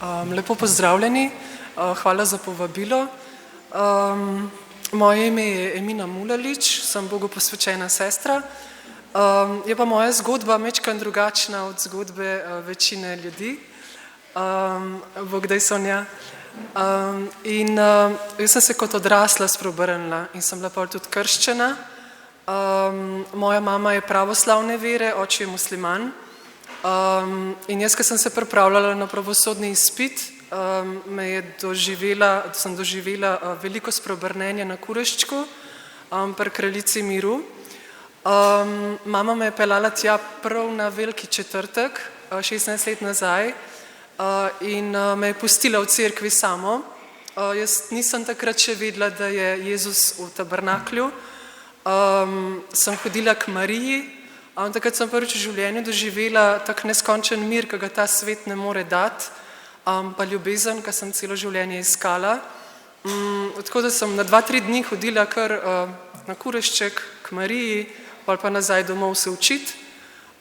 Lepo pozdravljeni, hvala za povabilo. Moje ime je Emina Mulalič, sem Bogu posvečena sestra. Je pa moja zgodba majčkeno drugačna od zgodbe večine ljudi. Bog daj Sonja. Jaz sem se kot odrasla spreobrnila in sem bila tudi krščena. Moja mama je pravoslavne vere, oče je musliman. In jaz, ko sem se pripravljala na pravosodni izpit, sem doživela veliko spreobrnenje na Kureščku pri Kraljici miru. Mama me je peljala tja prav na veliki četrtek, 16 let nazaj, in me je pustila v cerkvi samo. Jaz nisem takrat še vedela, da je Jezus v tabernaklju. Sem hodila k Mariji. Takrat sem prvič v življenju doživela tak neskončen mir, ki ga ta svet ne more dati, pa ljubezen, ki sem celo življenje iskala. Tako da sem na 2-3 dni hodila kar na Kurešček k Mariji, pa nazaj domov se učiti.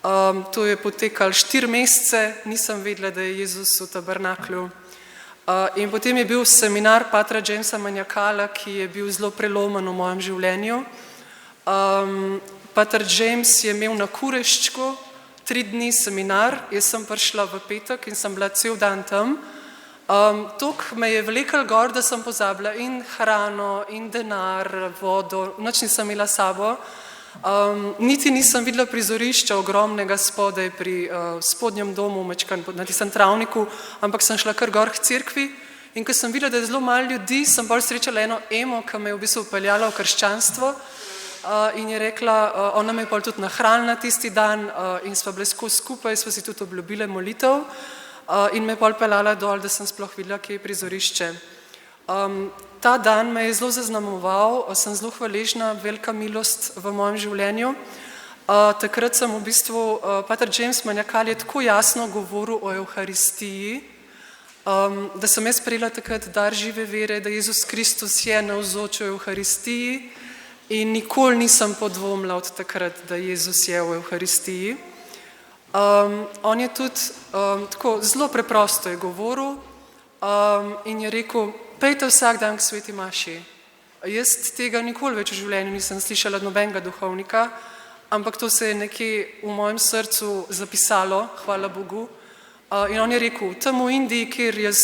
To je potekalo 4 mesece, nisem vedela, da je Jezus v tabernaklju. In potem je bil seminar patra Jamesa Maniakala, ki je bil zelo prelomen v mojem življenju. Pater James je imel na Kureščku 3 dni seminar, jaz sem prišla v petek in sem bila cel dan tam. Toliko me je vlekel gor, da sem pozabila in hrano, in denar, vodo, nič nisem imela s sabo. Niti nisem videla prizorišča ogromnega spodaj pri spodnjem domu, na tistem travniku, ampak sem šla kar gor k cerkvi. In ko sem videla, da je zelo malo ljudi, sem bolj srečala eno emo, ki me je v bistvu upeljala v krščanstvo. In je rekla, ona me je pol tudi nahranila tisti dan in sva bile skupaj, sva si tudi obljubile molitev in me je pol peljala dol, da sem sploh videla, kje je prizorišče. Ta dan me je zelo zaznamoval, sem zelo hvaležna, velika milost v mojem življenju. Takrat sem v bistvu, pater James Maniakal je tako jasno govoril o Evharistiji, da sem jaz sprejela takrat dar žive vere, da Jezus Kristus je navzoč v Evharistiji. In nikoli nisem podvomila od takrat, da Jezus je v Evharistiji. On je tudi tako zelo preprosto je govoril in je rekel, pejte vsak dan k sveti maši. Jaz tega nikoli več v življenju nisem slišala od nobenega duhovnika, ampak to se je nekje v mojem srcu zapisalo, hvala Bogu. In on je rekel, tam v Indiji,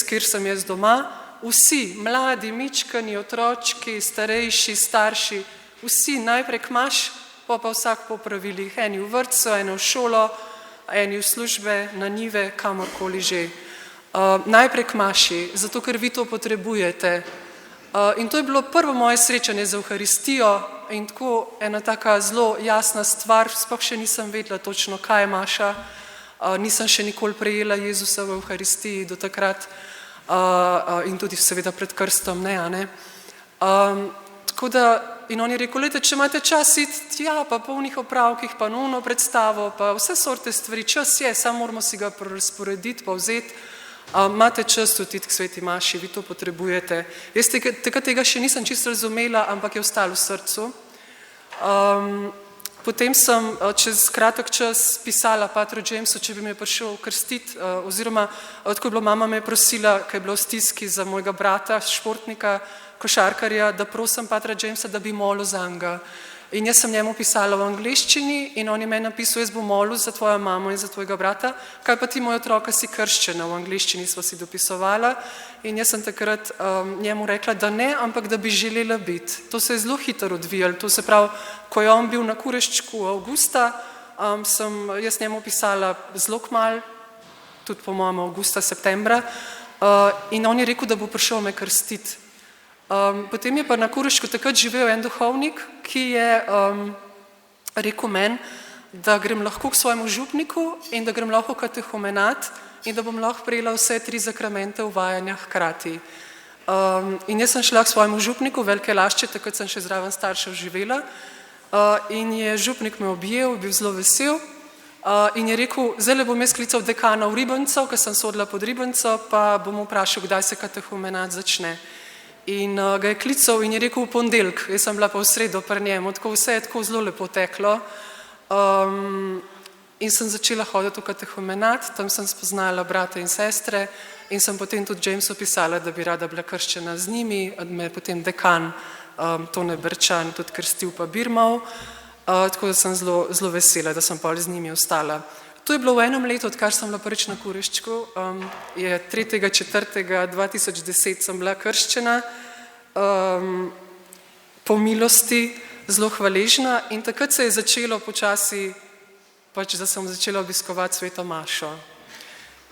kjer sem jaz doma, vsi, mladi, mičkani, otročki, starejši, starši, vsi najprej k maš, pa vsak po pravilih, eni v vrtcu, eni v šolo, eni v službe, na njive, kamorkoli že. Najprej k maši, zato ker vi to potrebujete. In to je bilo prvo moje srečanje z Evharistijo in tako ena taka zelo jasna stvar, sploh še nisem vedela točno, kaj je maša. Nisem še nikoli prejela Jezusa v Evharistiji do takrat in tudi seveda pred krstom, ne. Tako da, in on je rekel, lejte, če imate čas iti tja, pa po unih opravkih, pa nuno predstavo, pa vse sorte stvari, čas je, samo moramo si ga razporediti, pa vzeti, imate čas tudi iti k sveti maši, vi to potrebujete. Jaz tega še nisem čisto razumela, ampak je ostalo v srcu. Potem sem čez kratek čas pisala patru Jamesu, če bi me prišel krstiti, oziroma tako je bilo, mama me je prosila, ker je bilo v stiski za mojega brata, športnika, košarkarja, da prosim patra Jamesa, da bi molil zanj. In jaz sem njemu pisala v angleščini in on je meni napisal, jaz bom molil za tvojo mamo in za tvojega brata, kaj pa ti moj otroka si krščena, v angleščini sva si dopisovala in jaz sem takrat njemu rekla, da ne, ampak da bi želela biti. To se je zelo hitro odvijalo, to se pravi, ko je on bil na Kureščku avgusta, sem jaz njemu pisala zelo kmalu, tudi po mojem avgusta, septembra, in on je rekel, da bo prišel me krstiti. Potem je pa na Kureščku takrat živel en duhovnik, ki je rekel meni, da grem lahko k svojemu župniku in da grem lahko katehumenat in da bom lahko prejela vse 3 zakramente uvajanja hkrati. In jaz sem šla k svojemu župniku, Velike Lašče, takrat sem še zraven staršev živela in je župnik me objel, bil zelo vesel in je rekel, zdaj bom jaz klical dekana v Ribenco, ker sem sodila pod Ribenco, pa bom vprašal, kdaj se katehumenat začne. In ga je klical in je rekel v ponedeljek, jaz sem bila pa v sredo pri njemu, tako vse je tako zelo lepo teklo. in sem začela hoditi v katehumenat, tam sem spoznala brate in sestre in sem potem tudi Jamesu pisala, da bi rada bila krščena z njimi, me je potem dekan Tone Berčan tudi krstil pa birmal, tako da sem zelo vesela, da sem pol z njimi ostala. To je bilo v enem letu, odkar sem bila prvič na Kureščku, je 3.4.2010 sem bila krščena, po milosti, zelo hvaležna in takrat se je začelo počasi, pač da sem začela obiskovati sveto mašo.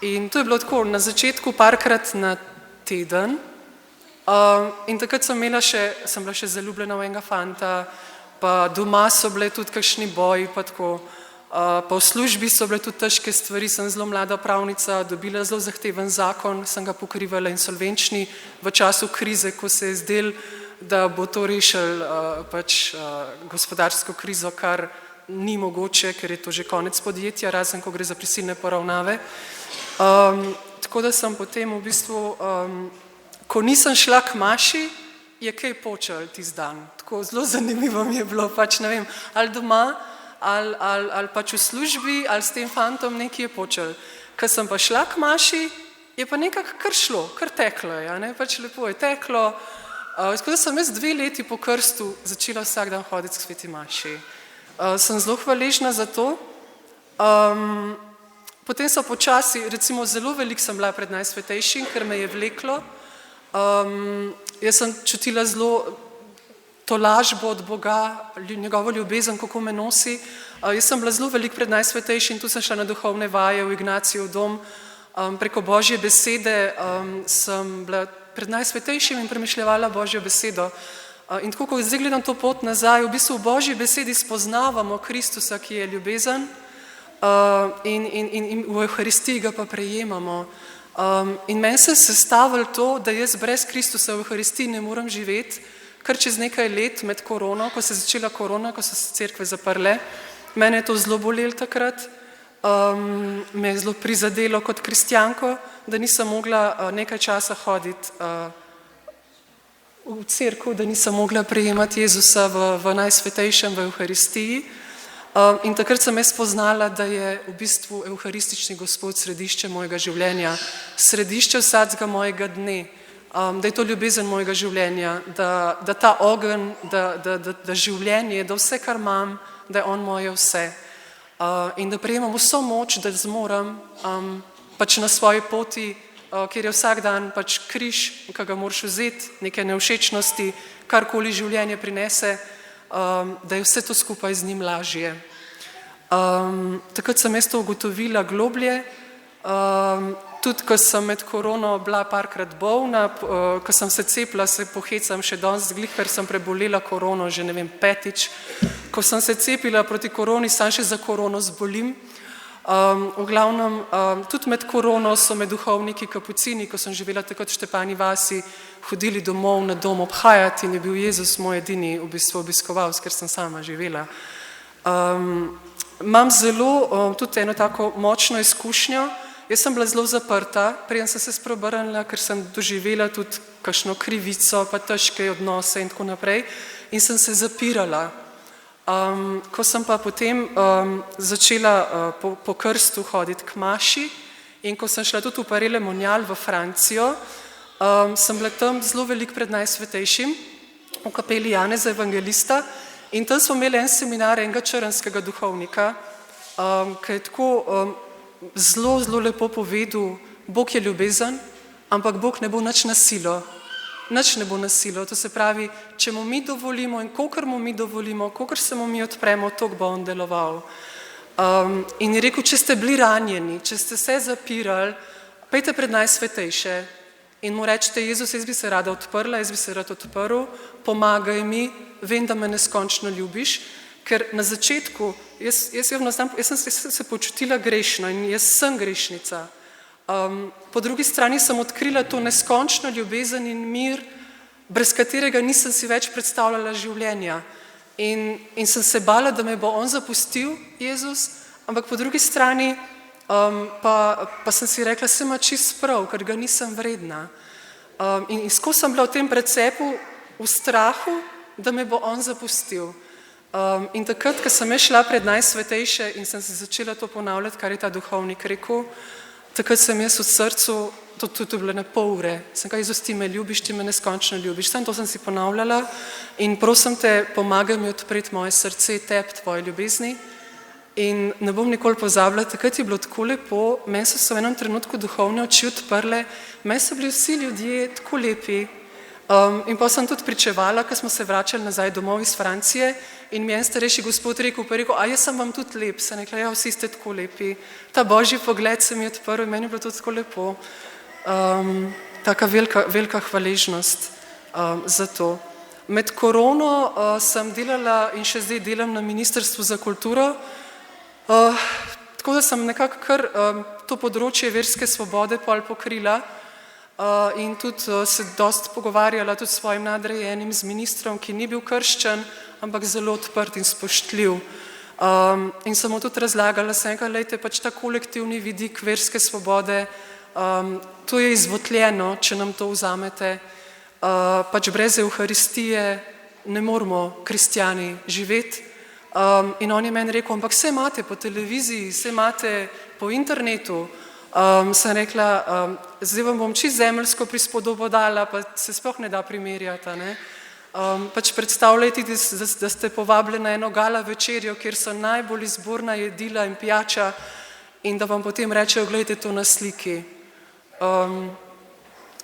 In to je bilo tako, na začetku parkrat na teden in takrat sem bila še zaljubljena v enega fanta, pa doma so bile tudi kakšni boji, pa tako, pa v službi so bile tudi težke stvari, sem zelo mlada pravnica, dobila zelo zahteven zakon, sem ga pokrivala insolvenčni v času krize, ko se je zdelo, da bo to rešil pač gospodarsko krizo, kar ni mogoče, ker je to že konec podjetja, razen ko gre za prisilne poravnave. Tako da sem potem v bistvu, ko nisem šla k maši, je kaj počel tisti dan. Tako zelo zanimivo mi je bilo, pač ne vem, ali doma, ali pač v službi, ali s tem fantom nekaj je počel. Ko sem pa šla k maši, je pa nekako kar šlo, kar teklo je, ne? Pač lepo je teklo. Tako da sem jaz 2 leti po krstu začela vsak dan hoditi k sveti maši. Sem zelo hvaležna za to. Potem so počasi, recimo zelo veliko sem bila pred Najsvetejšim, ker me je vleklo. Jaz sem čutila zelo tolažbo od Boga, njegovo ljubezen, kako me nosi. Jaz sem bila zelo veliko pred Najsvetejšim, tu sem šla na duhovne vaje v Ignacijev dom. Preko Božje besede sem bila pred Najsvetejšim in premišljevala Božjo besedo. In tako, ko zdaj gledam to pot nazaj, v bistvu v Božji besedi spoznavamo Kristusa, ki je ljubezen in v Evharistiji ga pa prejemamo. In meni se je sestavilo to, da jaz brez Kristusa v Evharistiji ne morem živeti, kar čez nekaj let med korono, ko se je začela korona, ko so se cerkve zaprle. Mene je to zelo bolelo takrat, me je zelo prizadelo kot kristjanko, da nisem mogla nekaj časa hoditi v cerkev, da nisem mogla prejemati Jezusa v Najsvetejšem, v Evharistiji. In takrat sem jaz spoznala, da je v bistvu evharistični Gospod središče mojega življenja, središče vsakega mojega dne, da je to ljubezen mojega življenja, da ta ogenj, da življenje, da vse, kar imam, da je on moje vse. In da prejemam vso moč, da zmorem pač na svoji poti, kjer je vsak dan pač križ, ki ga moraš vzeti, neke nevšečnosti, karkoli življenje prinese, da je vse to skupaj z njim lažje. Takrat sem jaz to ugotovila globlje, tudi ko sem med korono bila parkrat bolna, ko sem se cepila, se pohecam še danes, ker sem prebolela korono, že ne vem, 5. Ko sem se cepila proti koroni, sam še za korono zbolim. V glavnem, tudi med korono so me duhovniki kapucini, ko sem živela takrat v Štepani vasi, hodili domov na dom obhajati in je bil Jezus moj edini v bistvu obiskovalec, ker sem sama živela. Imam zelo tudi eno tako močno izkušnjo. Jaz sem bila zelo zaprta, preden sem se spreobrnila, ker sem doživela tudi kakšno krivico, pa težke odnose in tako naprej in sem se zapirala. Ko sem pa potem začela po krstu hoditi k maši in ko sem šla tudi v Paray-le-Monial v Francijo, sem bila tam zelo veliko pred Najsvetejšim v kapeli Janeza Evangelista in tam smo imeli en seminar enega črnskega duhovnika, ki je tako zelo lepo povedal, Bog je ljubezen, ampak Bog ne bo nič na silo. Nič ne bo na silo, to se pravi, če mu mi dovolimo in kolikor mu mi dovolimo, kolikor se mu mi odpremo, toliko bo on deloval. In je rekel, če ste bili ranjeni, če ste se zapirali, pejte pred Najsvetejše in mu rečete, Jezus, jaz bi se rada odprla, jaz bi se rad odprl, pomagaj mi, vem, da me neskončno ljubiš, ker na začetku, jaz sem se počutila grešno in jaz sem grešnica. Po drugi strani sem odkrila to neskončno ljubezen in mir, brez katerega nisem si več predstavljala življenja. In sem se bala, da me bo on zapustil, Jezus, ampak po drugi strani pa sem si rekla, se ima čist prav, ker ga nisem vredna. In skozi sem bila v tem precepu, v strahu, da me bo on zapustil. In takrat, ko sem šla pred Najsvetejše in sem se začela to ponavljati, kar je ta duhovnik rekel, takrat sem jaz v srcu, to je bilo na pol ure, sem kaj, Jezus, ti me ljubiš, ti me neskončno ljubiš. Samo to sem si ponavljala in prosim te, pomagaj mi odpreti moje srce, tebi, tvoje ljubezni. In ne bom nikoli pozabila, takrat je bilo tako lepo, meni so se v enem trenutku duhovne oči odprle, meni so bili vsi ljudje tako lepi. In pa sem tudi pričevala, ko smo se vračali nazaj domov iz Francije in mi je en starejši gospod rekel, a jaz sem vam tudi lep, sem rekla, ja, vsi ste tako lepi. Ta božji pogled se mi je odprl in meni je bilo to tako lepo. Taka velika hvaležnost za to. Med korono sem delala in še zdaj delam na Ministrstvu za kulturo, tako da sem nekako kar to področje verske svobode pol pokrila in tudi se dosti pogovarjala tudi s svojim nadrejenim, z ministrom, ki ni bil krščen, ampak zelo odprt in spoštljiv. In sem mu tudi razlagala, sem rekla, lejte, pač ta kolektivni vidik verske svobode, to je izvotljeno, če nam to vzamete. Pač brez Evharistije ne moramo kristjani živeti. In on je meni rekel, ampak vse imate po televiziji, vse imate po internetu. Sem rekla, zdaj vam bom čisto zemeljsko prispodobo dala, pa se sploh ne da primerjati. Pač predstavljajte, da ste povabljeni na eno gala večerjo, kjer so najbolj izborna jedila in pijača in da vam potem rečejo, gledajte to na sliki.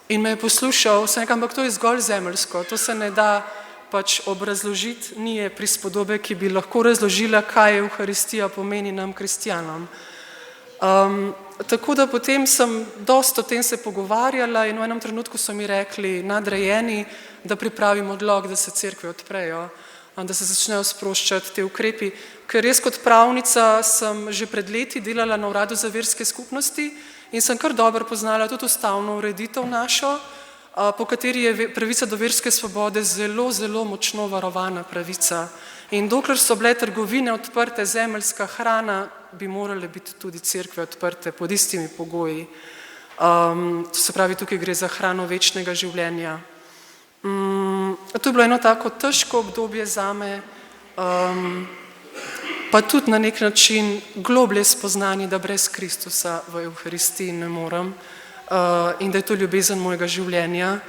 In me je poslušal, sem rekla, ampak to je zgolj zemeljsko, to se ne da pač obrazložiti, ni je prispodobe, ki bi lahko razložila, kaj Evharistija pomeni nam kristjanom. Tako da potem sem dosti o tem se pogovarjala in v enem trenutku so mi rekli nadrejeni, da pripravim odlok, da se cerkve odprejo, da se začnejo sproščati te ukrepi. Ker res kot pravnica sem že pred leti delala na Uradu za verske skupnosti in sem kar dobro poznala tudi ustavno ureditev našo, po kateri je pravica do verske svobode zelo, zelo močno varovana pravica. In dokler so bile trgovine odprte, zemeljska hrana, bi morale biti tudi cerkve odprte pod istimi pogoji. To se pravi, tukaj gre za hrano večnega življenja. To je bilo eno tako težko obdobje zame, pa tudi na nek način globlje spoznanje, da brez Kristusa v Evharistiji ne morem in da je to ljubezen mojega življenja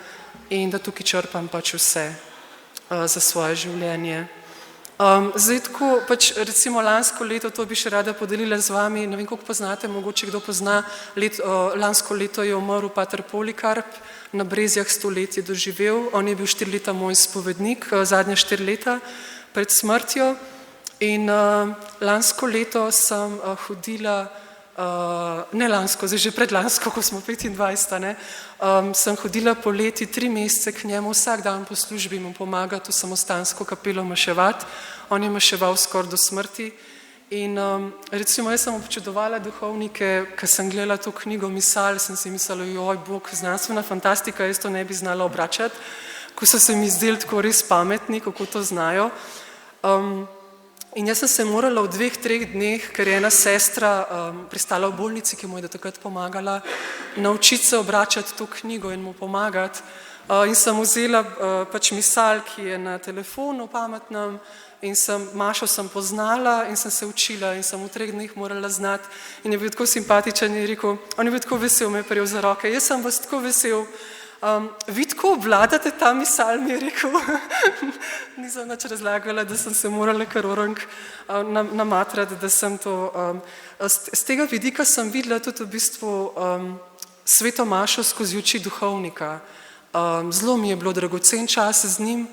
in da tukaj črpam pač vse za svoje življenje. Zdaj tako, pač recimo lansko leto, to bi še rada podelila z vami, ne vem, koliko poznate, mogoče kdo pozna, lansko leto je umrl pater Polikarp, na Brezjah 100 let je doživel, on je bil 4 leta moj spovednik, zadnja 4 leta pred smrtjo in lansko leto sem hodila, ne lansko, zdaj že predlansko, ko smo 25, sem hodila poleti 3 mesece k njemu, vsak dan po službi mu pomagati v samostansko kapelo maševati. On je maševal skoraj do smrti in recimo jaz sem občudovala duhovnike, ko sem gledala to knjigo Misal, sem si mislila, joj, Bog, znanstvena fantastika, jaz to ne bi znala obračati, ko so se mi zdeli tako res pametni, kako to znajo. In jaz sem se morala v 2-3 dneh, ker je ena sestra pristala v bolnici, ki mu je do takrat pomagala, naučiti se obračati to knjigo in mu pomagati. In sem vzela pač Misal, ki je na telefonu pametnem in Mašo sem poznala in sem se učila in sem v 3 dneh morala znati. In je bil tako simpatičen in je rekel, on je bil tako vesel, me je prijel za roke, jaz sem vas tako vesel. Vi tako obvladate ta Misal, mi je rekel. Nisem nič razlagala, da sem se morala kar orang namatrati, da sem to. Z tega vidika sem videla tudi v bistvu sveto Mašo skozi oči duhovnika. Zelo mi je bilo dragocen čas z njim.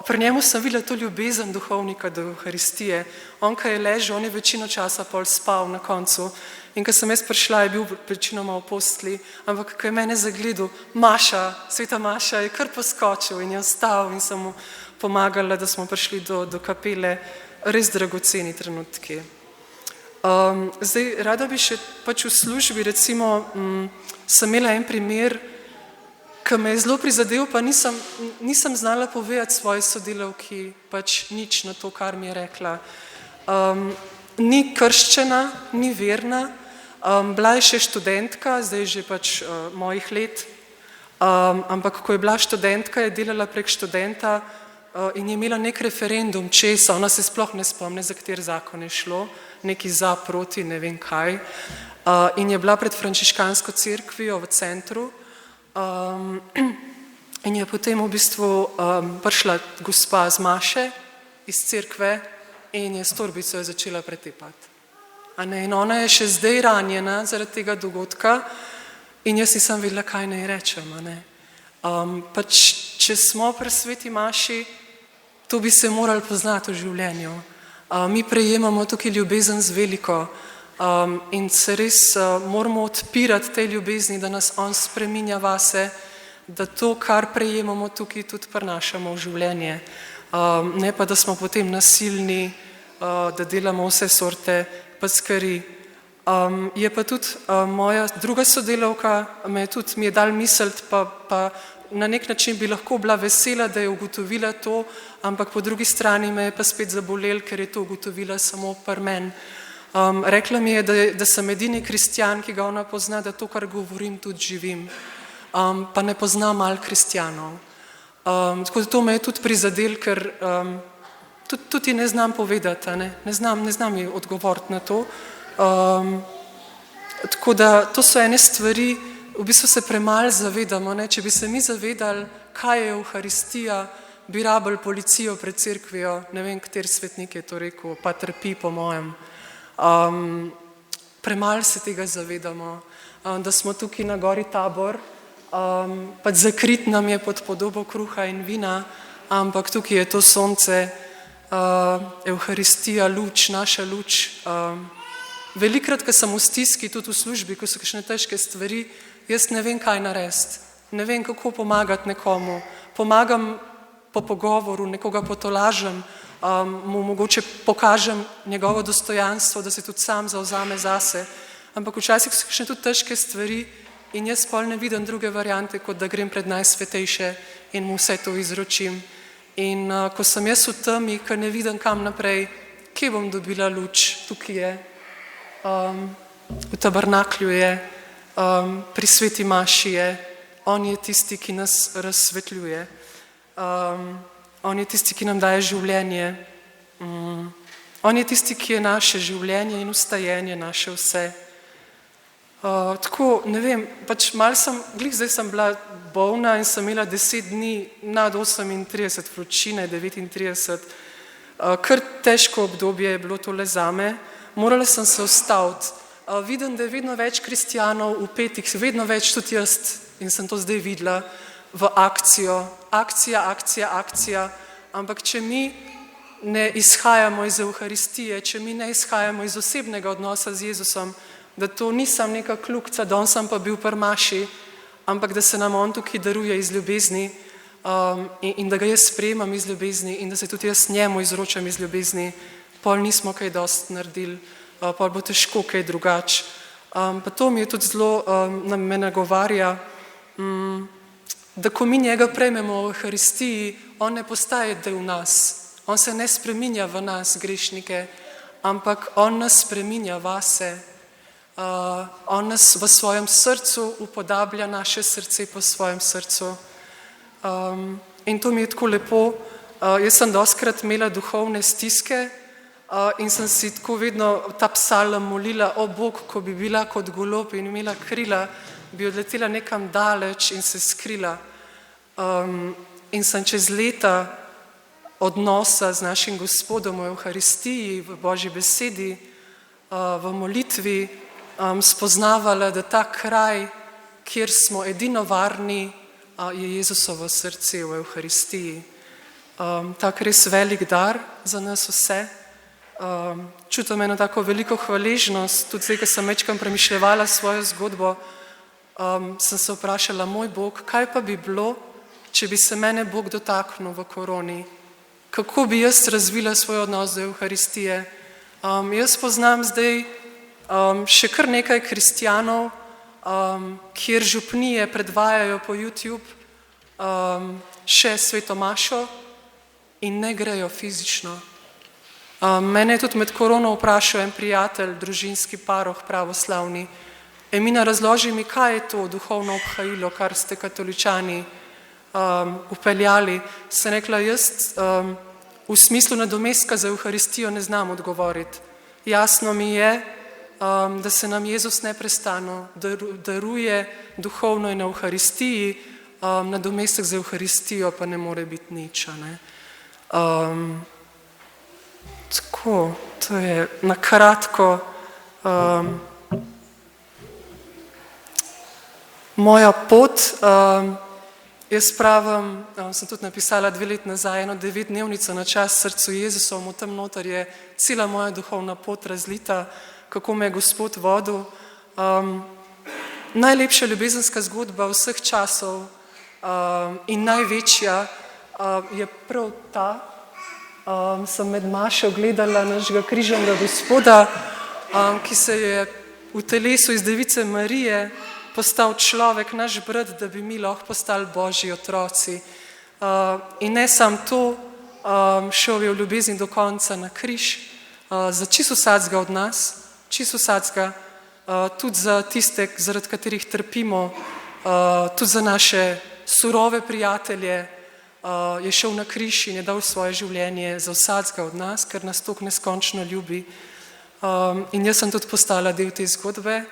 Pri njemu sem videla to ljubezen duhovnika do Evharistije. On, ko je ležal, on je večino časa pol spal na koncu. In ko sem jaz prišla, je bil večinoma v postli, ampak ko je mene zagledal, Maša, sveta Maša, je kar poskočil in je ostal in sem mu pomagala, da smo prišli do kapele. Res dragoceni trenutki. Zdaj, rada bi še pač v službi, recimo, sem imela en primer, ki me je zelo prizadel, pa nisem znala povedati svoji sodelavki pač nič na to, kar mi je rekla. Ni krščena, ni verna, bila je še študentka, zdaj že pač mojih let, ampak ko je bila študentka, je delala prek študenta, in je imela nek referendum česa, ona se sploh ne spomne, za kateri zakon je šlo, neki za, proti, ne vem kaj, in je bila pred frančiškansko cerkvijo v centru in je potem v bistvu prišla gospa z maše iz cerkve in je s torbico je začela pretepati. In ona je še zdaj ranjena zaradi tega dogodka in jaz nisem vedela, kaj naj rečem. Pač, če smo pri sveti maši, to bi se morali poznati v življenju. Mi prejemamo tukaj ljubezen z veliko in se res moramo odpirati tej ljubezni, da nas on spreminja vase, da to, kar prejemamo tukaj, tudi prenašamo v življenje. Ne pa, da smo potem nasilni, da delamo vse sorte packari. Je pa tudi moja druga sodelavka, mi je dal misliti, pa na nek način bi lahko bila vesela, da je ugotovila to, ampak po drugi strani me je pa spet zabolel, ker je to ugotovila samo pri meni. Rekla mi je, da sem edini kristjan, ki ga ona pozna, da to, kar govorim, tudi živim. Pa ne poznam malo kristjanov. Tako da to me je tudi prizadel, ker tudi ne znam povedati, ne znam ji odgovoriti na to. Tako da to so ene stvari, v bistvu se premalo zavedamo. Če bi se mi zavedali, kaj je Evharistija, bi rabili policijo pred cerkvijo, ne vem, kateri svetnik je to rekel, pa trpi po mojem. Premalo se tega zavedamo, da smo tukaj na gori Tabor, pa zakrit nam je pod podobo kruha in vina, ampak tukaj je to sonce, Evharistija, luč, naša luč. Velikrat, ko sem v stiski, tudi v službi, ko so kakšne težke stvari, jaz ne vem, kaj narediti, ne vem, kako pomagati nekomu. Pomagam po pogovoru, nekoga potolažem, mu mogoče pokažem njegovo dostojanstvo, da se tudi sam zavzame zase. Ampak včasih so kakšne tudi težke stvari in jaz pol ne vidim druge variante, kot da grem pred najsvetejše in mu vse to izročim. In ko sem jaz v temi, ker ne vidim kam naprej, kje bom dobila luč, tukaj je, v tabernaklju je, pri sveti maši je, on je tisti, ki nas razsvetljuje. On je tisti, ki nam daje življenje. On je tisti, ki je naše življenje in ustajenje, naše vse. Tako, ne vem, pač mal zdaj sem bila bolna in sem imela 10 dni nad 38, vročine 39. Kar težko obdobje je bilo tole zame. Morala sem se ustaviti. Vidim, da je vedno več kristjanov vpetih, vedno več tudi jaz in sem to zdaj videla v akcijo. Akcija. Ampak če mi ne izhajamo iz Evharistije, če mi ne izhajamo iz osebnega odnosa z Jezusom, da to nisem neka kljukca, da on sem pa bil pri maši, ampak da se nam on tukaj daruje iz ljubezni in da ga jaz sprejemam iz ljubezni in da se tudi jaz njemu izročam iz ljubezni, pol nismo kaj dosti naredili, pol bo težko kaj drugače. Pa to mi je tudi zelo, me nagovarja, da ko mi njega prejmemo v Evharistiji, on ne postaje del nas, on se ne spreminja v nas, grešnike, ampak on nas spreminja vase, on nas v svojem srcu upodablja naše srce po svojem srcu. In to mi je tako lepo. Jaz sem dostikrat imela duhovne stiske in sem si tako vedno ta psalm molila, o Bog, ko bi bila kot golob in imela krila, bi odletela nekam daleč in se skrila. In sem čez leta odnosa z našim Gospodom v Evharistiji, v Božji besedi, v molitvi, spoznavala, da ta kraj, kjer smo edino varni, je Jezusovo srce v Evharistiji. Tak res velik dar za nas vse. Čutim eno tako veliko hvaležnost, tudi zdaj, ko sem večkrat premišljevala svojo zgodbo, sem se vprašala, moj Bog, kaj pa bi bilo, če bi se mene Bog dotaknil v koroni? Kako bi jaz razvila svoj odnos do Evharistije? Jaz poznam zdaj še kar nekaj kristjanov, kjer župnije predvajajo po YouTube še sveto mašo in ne grejo fizično. Mene je tudi med korono vprašal en prijatelj, družinski paroh pravoslavni. Emina, razloži mi, kaj je to duhovno obhajilo, kar ste katoličani upeljali, sem rekla, jaz v smislu nadomestka za Evharistijo ne znam odgovoriti. Jasno mi je, da se nam Jezus neprestano daruje duhovno in na Evharistiji, nadomestek za Evharistijo pa ne more biti nič. Tako, to je na kratko moja pot. Jaz pravim, sem tudi napisala 2 leti nazaj eno 9-dnevnico na čast srcu Jezusovom, tam noter je cela moja duhovna pot razlita, kako me je Gospod vodil. Najlepša ljubezenska zgodba vseh časov in največja je prav ta. Sem med mašo gledala našega križnega Gospoda, ki se je v telesu iz Device Marije postal človek, naš brat, da bi mi lahko postali Božji otroci. In ne samo to, šel je v ljubezni do konca na križ, za čisto vsakega od nas, čisto vsakega, tudi za tiste, zaradi katerih trpimo, tudi za naše surove prijatelje, je šel na križ in je dal svoje življenje za vsakega od nas, ker nas toliko neskončno ljubi. In jaz sem tudi postala del te zgodbe,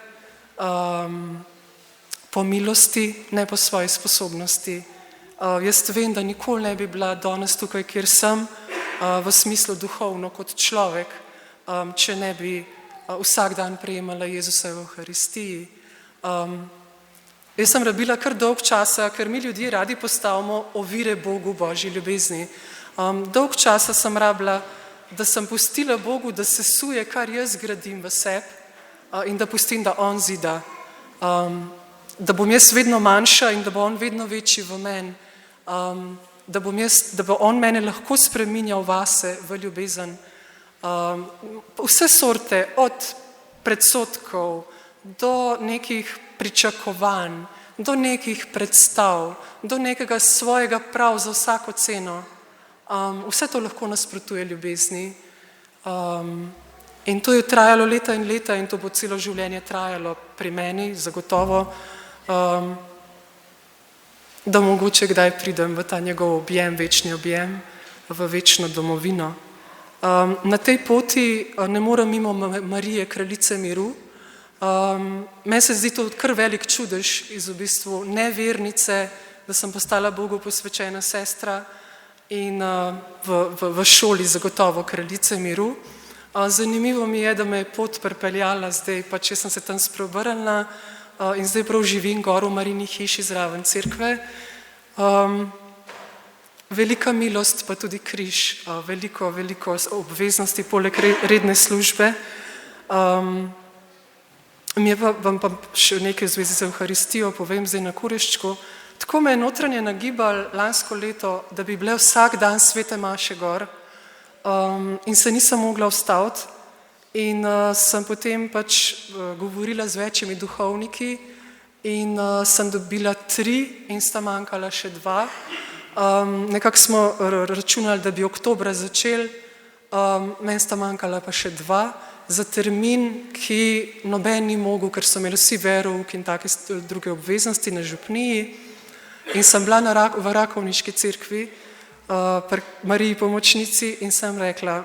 po milosti, ne po svoji sposobnosti. Jaz vem, da nikoli ne bi bila danes tukaj, kjer sem, v smislu duhovno kot človek, če ne bi vsak dan prejemala Jezusa v Evharistiji. Jaz sem rabila kar dolg časa, ker mi ljudje radi postavimo ovire Bogu, Božji ljubezni. Dolg časa sem rabila, da sem pustila Bogu, da sesuje, kar jaz gradim v sebi in da pustim, da On zida. Da bom jaz vedno manjša in da bo On vedno večji v meni. Da bo On mene lahko spreminjal vase v ljubezen. Vse sorte, od predsodkov do nekih pričakovanj, do nekih predstav, do nekega svojega prav za vsako ceno. Vse to lahko nasprotuje ljubezni. In to je trajalo leta in leta in to bo celo življenje trajalo pri meni, zagotovo, da mogoče kdaj pridem v ta njegov objem, večni objem, v večno domovino. Na tej poti ne morem mimo Marije, kraljice miru. Meni se zdi to kar velik čudež iz v bistvu nevernice, da sem postala Bogu posvečena sestra in v šoli zagotovo kraljice miru. Zanimivo mi je, da me je pot pripeljala zdaj, pa če sem se tam spreobrnila in zdaj prav živim gor v Marijini hiši zraven cerkve. Velika milost, pa tudi križ, veliko obveznosti poleg redne službe. Vam pa še nekaj v zvezi z Evharistijo povem zdaj na Kureščku. Tako me je notranje nagibal lansko leto, da bi bile vsak dan svete maše gor in se nisem mogla ustaviti. In sem potem pač govorila z večjimi duhovniki in sem dobila 3 in sta manjkala še 2. Nekako smo računali, da bi oktobra začeli, meni sta manjkala pa še 2 za termin, ki noben ni mogel, ker so imeli vsi verouk in take druge obveznosti na župniji. In sem bila v Rakovniški cerkvi, pri Mariji pomočnici in sem rekla,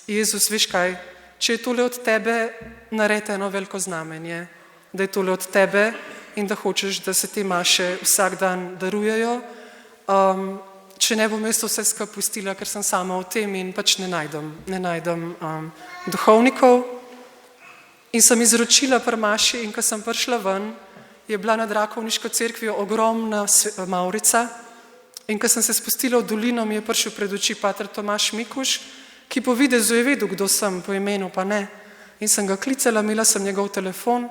Jezus, veš kaj, če je tole od tebe, naredi eno veliko znamenje, da je tole od tebe in da hočeš, da se te maše vsak dan darujejo. Če ne bom jaz to vse skupaj pustila, ker sem sama v tem in pač ne najdem duhovnikov. In sem izročila pri maši in ko sem prišla ven, je bila nad Rakovniško cerkvijo ogromna mavrica in ko sem se spustila v dolino, mi je prišel pred oči pater Tomaž Mikuš, ki po videzu je vedel, kdo sem, po imenu pa ne. In sem ga klicala, imela sem njegov telefon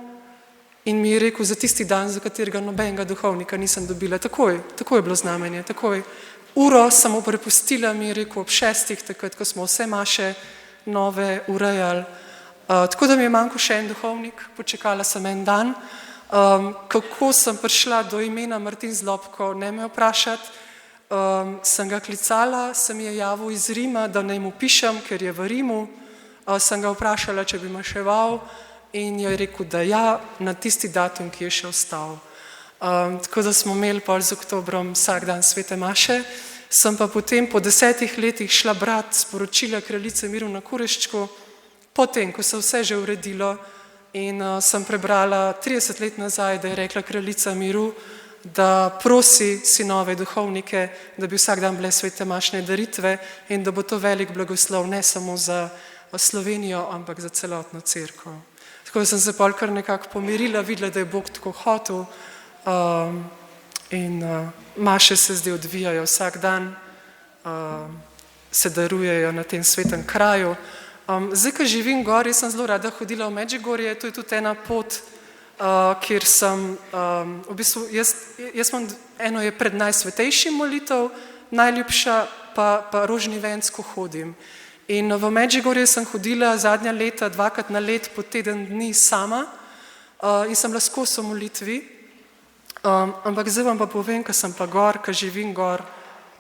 in mi je rekel za tisti dan, za katerega nobenega duhovnika nisem dobila. Takoj je bilo znamenje, takoj. Uro sem mu prepustila, mi je rekel ob 6, takrat, ko smo vse maše nove urejali. Tako da mi je manjko še en duhovnik, počakala sem en dan. Kako sem prišla do imena Martin Zlobko, ne me vprašati. Sem ga klicala, se mi je javil iz Rima, da naj mu pišem, ker je v Rimu. Sem ga vprašala, če bi maševal in je rekel, da ja, na tisti datum, ki je še ostal. Tako da smo imeli pol z oktobrom vsak dan svete maše. Sem pa potem po 10 letih šla brat sporočila kraljice miru na Kureščku, potem, ko se vse že uredilo in sem prebrala 30 let nazaj, da je rekla kraljica miru, da prosi sinove duhovnike, da bi vsak dan bile svete mašne daritve in da bo to velik blagoslov ne samo za Slovenijo, ampak za celotno cerkev. Tako da sem se pol kar nekako pomirila, videla, da je Bog tako hotel in maše se zdaj odvijajo vsak dan, se darujejo na tem svetem kraju. Zdaj, ko živim gor, jaz sem zelo rada hodila v Medžugorje, to je tudi ena pot, kjer sem, v bistvu, jaz imam, eno je pred najsvetejšim molitev, najljubša pa rožni venc, ko hodim. In v Medžugorje sem hodila zadnja leta, 2-krat na let, po teden dni sama in sem bila skozi v molitvi. Ampak zdaj vam pa povem, ko sem pa gor, ko živim gor,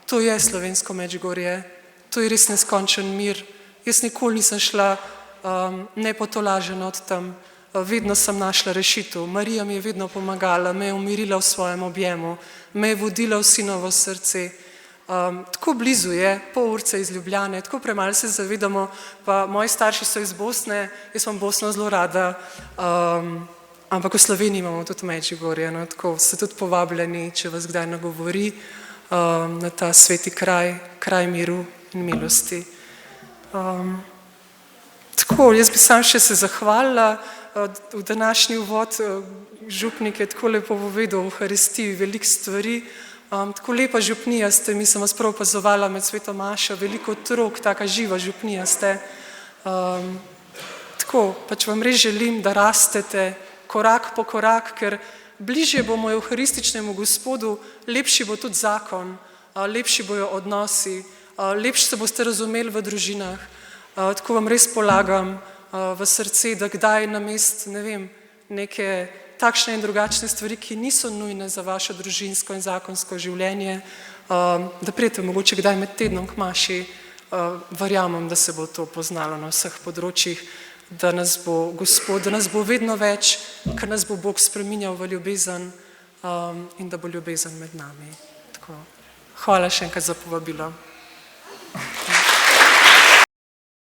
to je slovensko Medžugorje, to je res neskončen mir. Jaz nikoli nisem šla nepotolažena od tam, vedno sem našla rešitev. Marija mi je vedno pomagala, me je umirila v svojem objemu, me je vodila v sinovo srce. Tako blizu je, pol urce iz Ljubljane, tako premalo se zavedamo, pa moji starši so iz Bosne, jaz imam Bosno zelo rada, ampak v Sloveniji imamo tudi Medžugorje, no, tako ste tudi povabljeni, če vas kdaj nagovori, na ta sveti kraj, kraj miru in milosti. Tako, jaz bi sam še se zahvalila, v današnji uvod župnik je tako lepo povedal v Euharistiji veliko stvari, tako lepa župnija ste, mi sem vas prav opazovala med sveto mašo, veliko otrok, taka živa župnija ste. Tako, pač vam res želim, da rastete korak po korak, ker bližje bomo Euharističnemu Gospodu, lepši bo tudi zakon, lepši bojo odnosi, lepši se boste razumeli v družinah. Tako vam res polagam v srce, da kdaj namest, ne vem, neke takšne in drugačne stvari, ki niso nujne za vaše družinsko in zakonsko življenje, da prijete mogoče kdaj med tednom k maši, verjamem, da se bo to poznalo na vseh področjih, da nas bo Gospod, da nas bo vedno več, ker nas bo Bog spreminjal v ljubezen in da bo ljubezen med nami. Tako. Hvala še enkrat za povabilo.